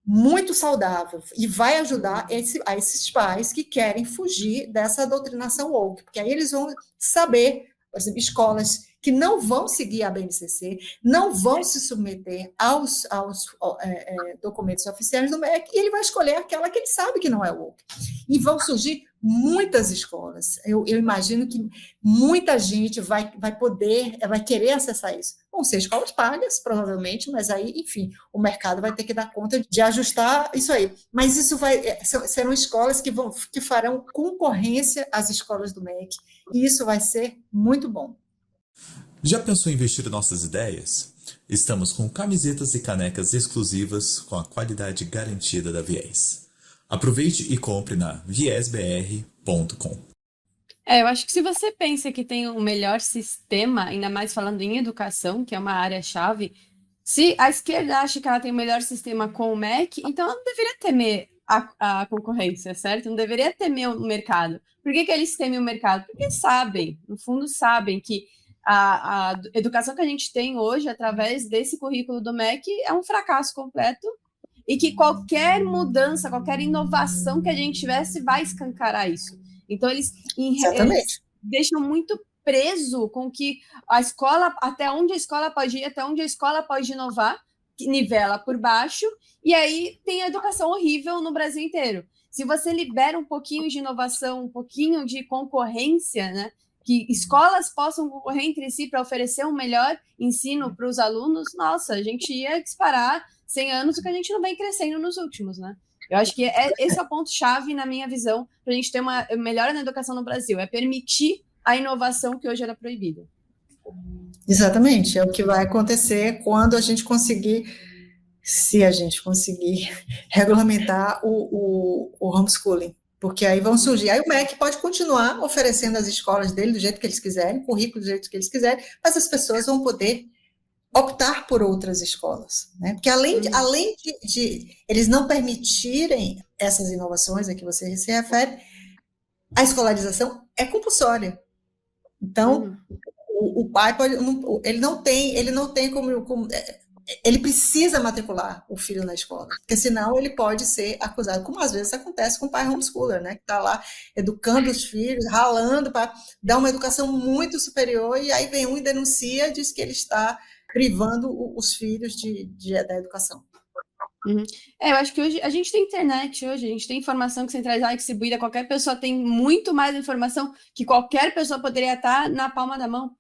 muito saudável e vai ajudar a esses pais que querem fugir dessa doutrinação woke, porque aí eles vão saber, por exemplo, escolas que não vão seguir a BNCC, não vão se submeter aos documentos oficiais do MEC, e ele vai escolher aquela que ele sabe que não é woke. E vão surgir muitas escolas. Eu imagino que muita gente vai querer acessar isso. Vão ser escolas pagas, provavelmente, mas aí, enfim, o mercado vai ter que dar conta de ajustar isso aí. Mas isso serão escolas que farão concorrência às escolas do MEC, e isso vai ser muito bom. Já pensou em investir nossas ideias? Estamos com camisetas e canecas exclusivas com a qualidade garantida da Viés. Aproveite e compre na viesbr.com. Eu acho que se você pensa que tem o melhor sistema, ainda mais falando em educação, que é uma área-chave, se a esquerda acha que ela tem o melhor sistema com o MEC, então ela não deveria temer a concorrência, certo? Não deveria temer o mercado. Por que eles temem o mercado? Porque sabem, no fundo sabem que a educação que a gente tem hoje, através desse currículo do MEC, é um fracasso completo e que qualquer mudança, qualquer inovação que a gente tivesse vai escancarar isso. Então, eles deixam muito preso com que a escola, até onde a escola pode ir, até onde a escola pode inovar, nivela por baixo, e aí tem a educação horrível no Brasil inteiro. Se você libera um pouquinho de inovação, um pouquinho de concorrência, né, que escolas possam concorrer entre si para oferecer um melhor ensino para os alunos, nossa, a gente ia disparar 100 anos o que a gente não vem crescendo nos últimos, né? Eu acho que esse é o ponto-chave, na minha visão, para a gente ter uma melhora na educação no Brasil, é permitir a inovação que hoje era proibida. Exatamente, é o que vai acontecer quando a gente conseguir, se a gente conseguir regulamentar o homeschooling, porque aí vão surgir, aí o MEC pode continuar oferecendo as escolas dele do jeito que eles quiserem, currículo do jeito que eles quiserem, mas as pessoas vão poder optar por outras escolas, né? Porque além de eles não permitirem essas inovações a que você se refere, a escolarização é compulsória. Então, o pai pode, ele não tem como ele precisa matricular o filho na escola, porque senão ele pode ser acusado, como às vezes acontece com o pai homeschooler, né, que está lá educando os filhos, ralando para dar uma educação muito superior, e aí vem um e denuncia, diz que ele está privando os filhos da educação. Eu acho que hoje a gente tem internet, hoje a gente tem informação centralizada e distribuída, qualquer pessoa tem muito mais informação que qualquer pessoa poderia estar na palma da mão.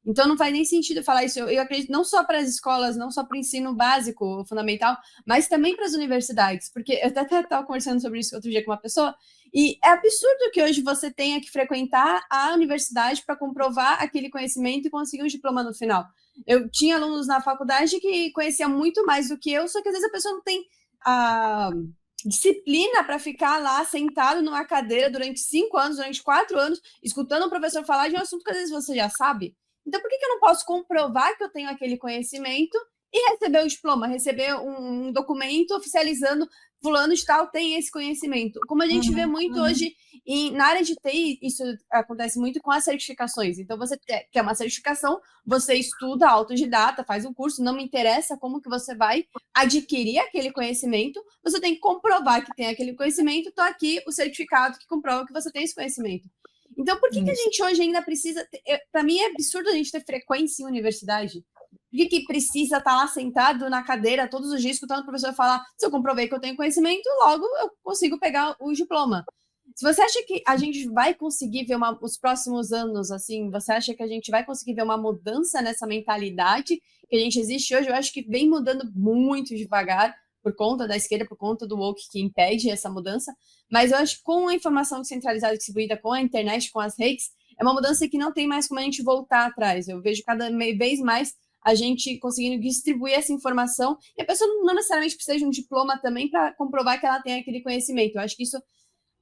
Então não faz nem sentido falar isso. Eu acredito não só para as escolas, não só para o ensino básico, fundamental, mas também para as universidades, porque eu até estava conversando sobre isso outro dia com uma pessoa, e é absurdo que hoje você tenha que frequentar a universidade para comprovar aquele conhecimento e conseguir um diploma no final. Eu tinha alunos na faculdade que conheciam muito mais do que eu, só que às vezes a pessoa não tem a disciplina para ficar lá sentado numa cadeira durante 5 anos, durante 4 anos, escutando o professor falar de um assunto que às vezes você já sabe. Então, por que eu não posso comprovar que eu tenho aquele conhecimento e receber o diploma, receber um documento oficializando fulano de tal tem esse conhecimento? Como a gente vê muito hoje na área de TI, isso acontece muito com as certificações. Então, você quer uma certificação, você estuda autodidata, faz um curso, não me interessa como que você vai adquirir aquele conhecimento, você tem que comprovar que tem aquele conhecimento, então aqui o certificado que comprova que você tem esse conhecimento. Então, por que a gente hoje ainda precisa... Para mim é absurdo a gente ter frequência em universidade. Por que precisa estar lá sentado na cadeira todos os dias escutando o professor falar, se eu comprovei que eu tenho conhecimento, logo eu consigo pegar o diploma. Se você acha que a gente vai conseguir ver os próximos anos, assim, você acha que a gente vai conseguir ver uma mudança nessa mentalidade que a gente existe hoje? Eu acho que vem mudando muito devagar, por conta da esquerda, por conta do woke que impede essa mudança, mas eu acho que com a informação centralizada distribuída, com a internet, com as redes, é uma mudança que não tem mais como a gente voltar atrás. Eu vejo cada vez mais a gente conseguindo distribuir essa informação, e a pessoa não necessariamente precisa de um diploma também para comprovar que ela tem aquele conhecimento. Eu acho que isso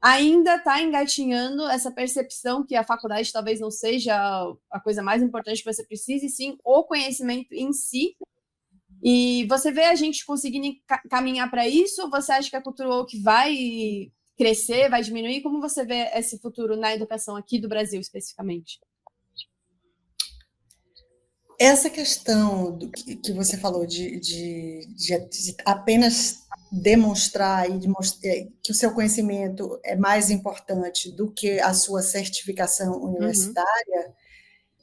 ainda está engatinhando essa percepção que a faculdade talvez não seja a coisa mais importante que você precise, sim, o conhecimento em si. E você vê a gente conseguindo caminhar para isso, ou você acha que a cultura woke vai crescer, vai diminuir? Como você vê esse futuro na educação aqui do Brasil, especificamente? Essa questão que você falou de apenas demonstrar que o seu conhecimento é mais importante do que a sua certificação universitária,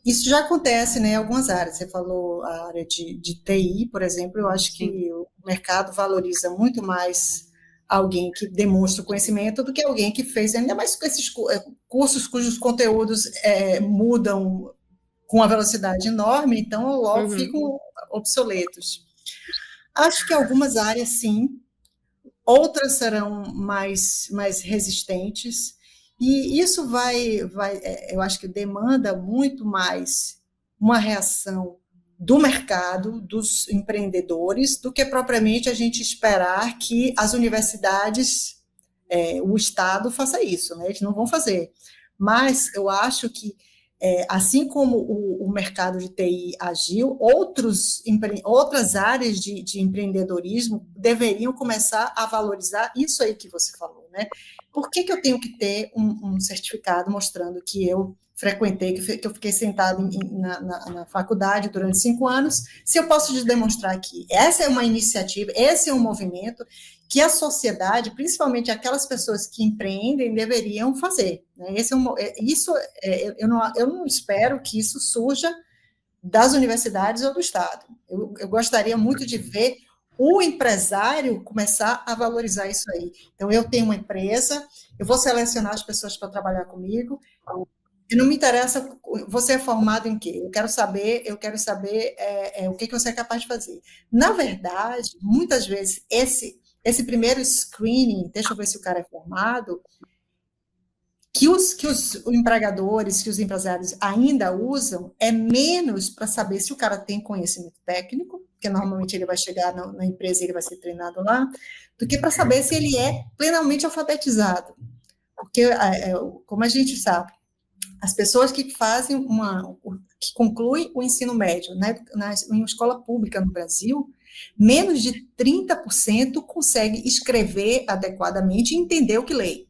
isso já acontece, né, em algumas áreas. Você falou a área de TI, por exemplo, eu acho que o mercado valoriza muito mais alguém que demonstra o conhecimento do que alguém que fez, ainda mais com esses cursos cujos conteúdos mudam com uma velocidade enorme, então logo ficam obsoletos. Acho que algumas áreas, sim, outras serão mais resistentes, e isso eu acho que demanda muito mais uma reação do mercado, dos empreendedores, do que propriamente a gente esperar que as universidades, o Estado faça isso, né? Eles não vão fazer. Mas eu acho que, assim como o mercado de TI agiu, outras áreas de empreendedorismo deveriam começar a valorizar isso aí que você falou, né? Por que eu tenho que ter um certificado mostrando que eu frequentei, que eu fiquei sentado na faculdade durante 5 anos, se eu posso te demonstrar que essa é uma iniciativa, esse é um movimento que a sociedade, principalmente aquelas pessoas que empreendem, deveriam fazer, né? Eu não espero que isso surja das universidades ou do Estado. Eu gostaria muito de ver o empresário começar a valorizar isso aí. Então, eu tenho uma empresa, eu vou selecionar as pessoas para trabalhar comigo, e não me interessa, você é formado em quê? Eu quero saber o que você é capaz de fazer. Na verdade, muitas vezes, esse primeiro screening, deixa eu ver se o cara é formado, que os empregadores, que os empresários ainda usam, é menos para saber se o cara tem conhecimento técnico, porque normalmente ele vai chegar na empresa e ele vai ser treinado lá, do que para saber se ele é plenamente alfabetizado. Porque, como a gente sabe, as pessoas que fazem que concluem o ensino médio, né, em uma escola pública no Brasil, menos de 30% consegue escrever adequadamente e entender o que lê.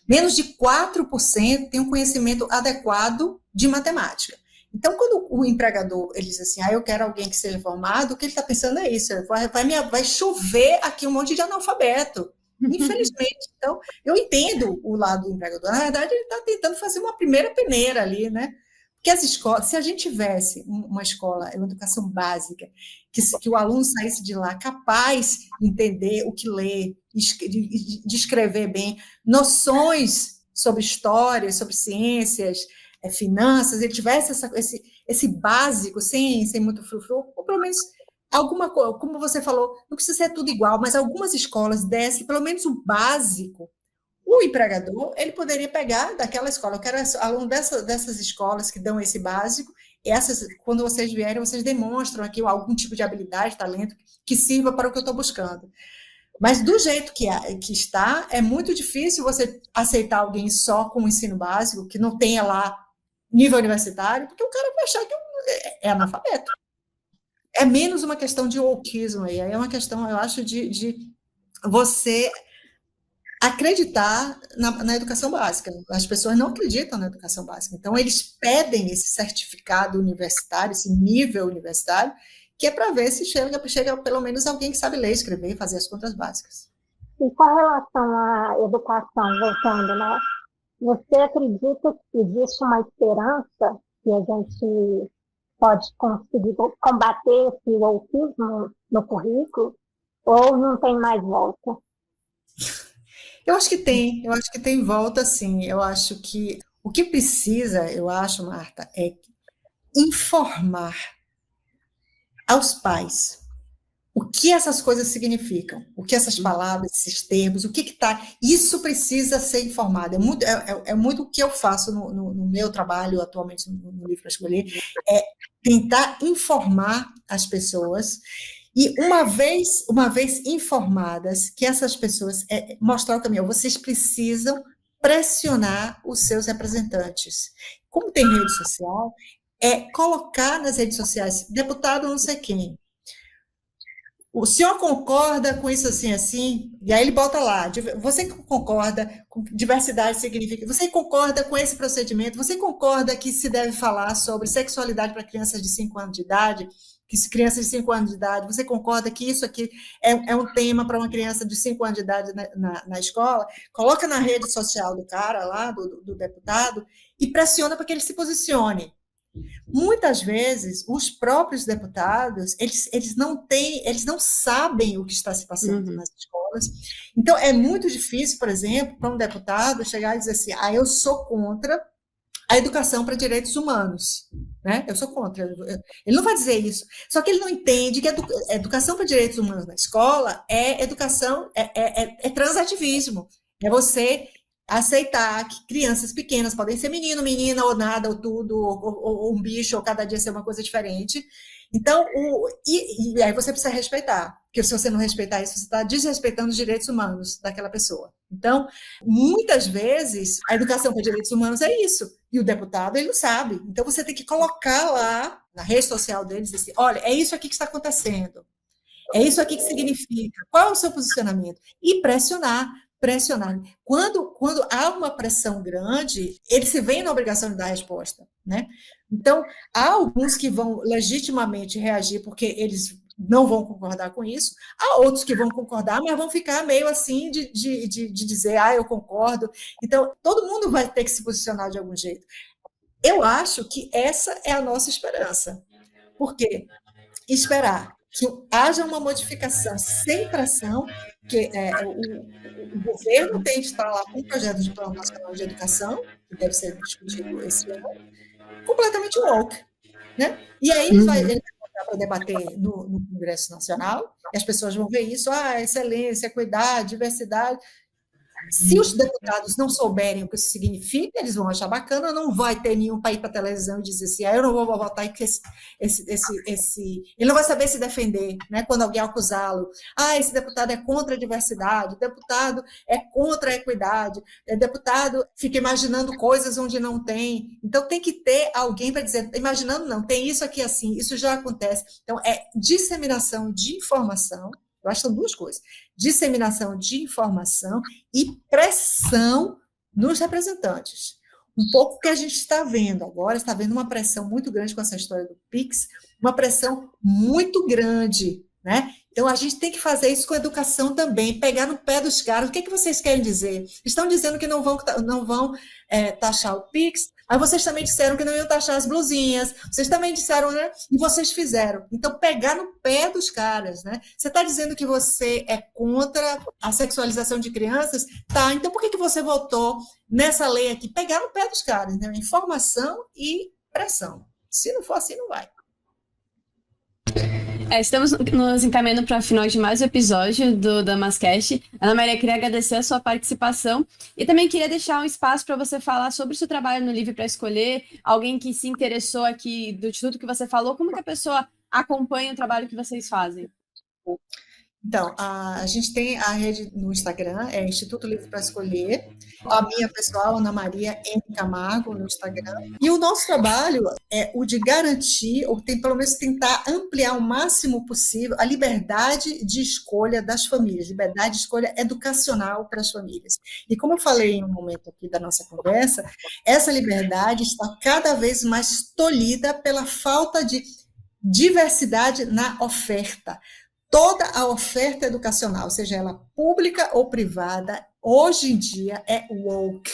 Menos de 4% tem um conhecimento adequado de matemática. Então, quando o empregador ele diz assim, eu quero alguém que seja formado, o que ele está pensando é isso, vai chover aqui um monte de analfabeto. Infelizmente. Então, eu entendo o lado do empregador. Na verdade, ele está tentando fazer uma primeira peneira ali, né? Porque as escolas, se a gente tivesse uma escola, uma educação básica, que o aluno saísse de lá capaz de entender o que lê, de escrever bem, noções sobre história, sobre ciências, finanças, ele tivesse esse básico, sem muito frufru, ou pelo menos alguma coisa, como você falou, não precisa ser tudo igual, mas algumas escolas dessem pelo menos o básico. O empregador, ele poderia pegar daquela escola, eu quero aluno dessas escolas que dão esse básico, quando vocês vierem, vocês demonstram aqui algum tipo de habilidade, talento, que sirva para o que eu estou buscando. Mas do jeito que está, é muito difícil você aceitar alguém só com o ensino básico, que não tenha lá nível universitário, porque o cara vai achar que é analfabeto. É menos uma questão de wokeismo aí, é uma questão, eu acho, de você acreditar na educação básica. As pessoas não acreditam na educação básica. Então, eles pedem esse certificado universitário, esse nível universitário, que é para ver se chega pelo menos alguém que sabe ler, escrever e fazer as contas básicas. E com relação à educação, voltando, né? Você acredita que existe uma esperança que a gente pode conseguir combater esse wokeismo no currículo, ou não tem mais volta? Eu acho que tem volta, sim. Eu acho que o que precisa, eu acho, Marta, é informar aos pais o que essas coisas significam, o que essas palavras, esses termos, o que está. Isso precisa ser informado. É muito o que eu faço no meu trabalho atualmente no Livre para Escolher, é tentar informar as pessoas. E uma vez informadas, que essas pessoas mostrar o caminho, vocês precisam pressionar os seus representantes. Como tem rede social, colocar nas redes sociais, deputado não sei quem, o senhor concorda com isso assim, e aí ele bota lá, você concorda com diversidade significa, você concorda com esse procedimento, você concorda que se deve falar sobre sexualidade para crianças de 5 anos de idade, crianças de 5 anos de idade, você concorda que isso aqui é um tema para uma criança de 5 anos de idade na escola? Coloca na rede social do cara lá, do deputado, e pressiona para que ele se posicione. Muitas vezes, os próprios deputados, eles não sabem o que está se passando nas escolas. Então, é muito difícil, por exemplo, para um deputado chegar e dizer assim, eu sou contra a educação para direitos humanos, né? Eu sou contra. Ele não vai dizer isso. Só que ele não entende que a educação para direitos humanos na escola é educação, é transativismo. É você aceitar que crianças pequenas podem ser menino, menina, ou nada, ou tudo, ou um bicho, ou cada dia ser uma coisa diferente. Então, e aí você precisa respeitar, porque se você não respeitar isso, você está desrespeitando os direitos humanos daquela pessoa. Então, muitas vezes, a educação para direitos humanos é isso, e o deputado, ele não sabe. Então, você tem que colocar lá, na rede social deles, assim, olha, é isso aqui que está acontecendo, é isso aqui que significa, qual é o seu posicionamento? E pressionar. Quando há uma pressão grande, eles se veem na obrigação de dar resposta, né? Então, há alguns que vão legitimamente reagir porque eles não vão concordar com isso, há outros que vão concordar, mas vão ficar meio assim de dizer, eu concordo. Então, todo mundo vai ter que se posicionar de algum jeito. Eu acho que essa é a nossa esperança. Por quê? Esperar que haja uma modificação sem pressão, que o governo tem de estar lá com um projeto de Plano Nacional de Educação, que deve ser discutido esse ano, completamente woke, né? E aí ele vai botar para debater no Congresso Nacional, e as pessoas vão ver isso, excelência, equidade, diversidade. Se os deputados não souberem o que isso significa, eles vão achar bacana, não vai ter nenhum para ir para a televisão e dizer assim, eu não vou votar, porque ele não vai saber se defender, né? Quando alguém acusá-lo, esse deputado é contra a diversidade, deputado é contra a equidade, deputado fica imaginando coisas onde não tem. Então, tem que ter alguém para dizer, imaginando não, tem isso aqui assim, isso já acontece. Então, é disseminação de informação. Eu acho que são duas coisas, disseminação de informação e pressão nos representantes. Um pouco que a gente está vendo agora, está vendo uma pressão muito grande com essa história do PIX, uma pressão muito grande, né? Então, a gente tem que fazer isso com a educação também, pegar no pé dos caras. O que vocês querem dizer? Estão dizendo que não vão taxar o PIX, aí vocês também disseram que não iam taxar as blusinhas, vocês também disseram, né? E vocês fizeram. Então, pegar no pé dos caras, né? Você está dizendo que você é contra a sexualização de crianças? Tá, então por que você votou nessa lei aqui? Pegar no pé dos caras, né? Informação e pressão. Se não for assim, não vai. Estamos nos encaminhando para o final de mais um episódio do Damascast. Ana Maria, queria agradecer a sua participação e também queria deixar um espaço para você falar sobre o seu trabalho no Livre para Escolher, alguém que se interessou aqui do Instituto que você falou, como que a pessoa acompanha o trabalho que vocês fazem? Então, a gente tem a rede no Instagram, é Instituto Livre para Escolher, a minha pessoal, Ana Maria M. Camargo, no Instagram. E o nosso trabalho é o de garantir, ou pelo menos tentar ampliar o máximo possível a liberdade de escolha das famílias, liberdade de escolha educacional para as famílias. E como eu falei em um momento aqui da nossa conversa, essa liberdade está cada vez mais tolhida pela falta de diversidade na oferta. Toda a oferta educacional, seja ela pública ou privada, hoje em dia é woke.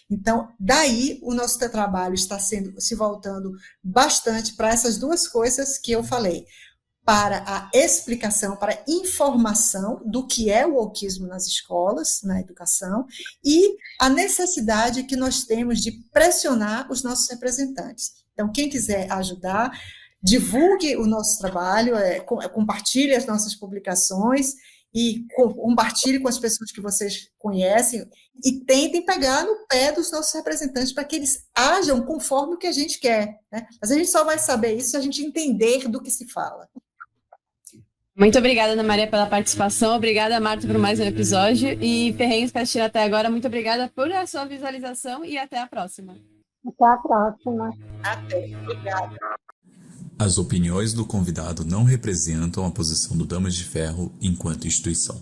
Então, daí o nosso trabalho está se voltando bastante para essas duas coisas que eu falei, para a explicação, para a informação do que é o wokeismo nas escolas, na educação, e a necessidade que nós temos de pressionar os nossos representantes. Então, quem quiser ajudar, divulgue o nosso trabalho, compartilhe as nossas publicações e compartilhe com as pessoas que vocês conhecem e tentem pegar no pé dos nossos representantes para que eles ajam conforme o que a gente quer, né? Mas a gente só vai saber isso se a gente entender do que se fala. Muito obrigada, Ana Maria, pela participação. Obrigada, Marta, por mais um episódio. E Ferrenhos que assistiram até agora, muito obrigada por a sua visualização e até a próxima. Até a próxima. Até. Obrigada. As opiniões do convidado não representam a posição do Damas de Ferro enquanto instituição.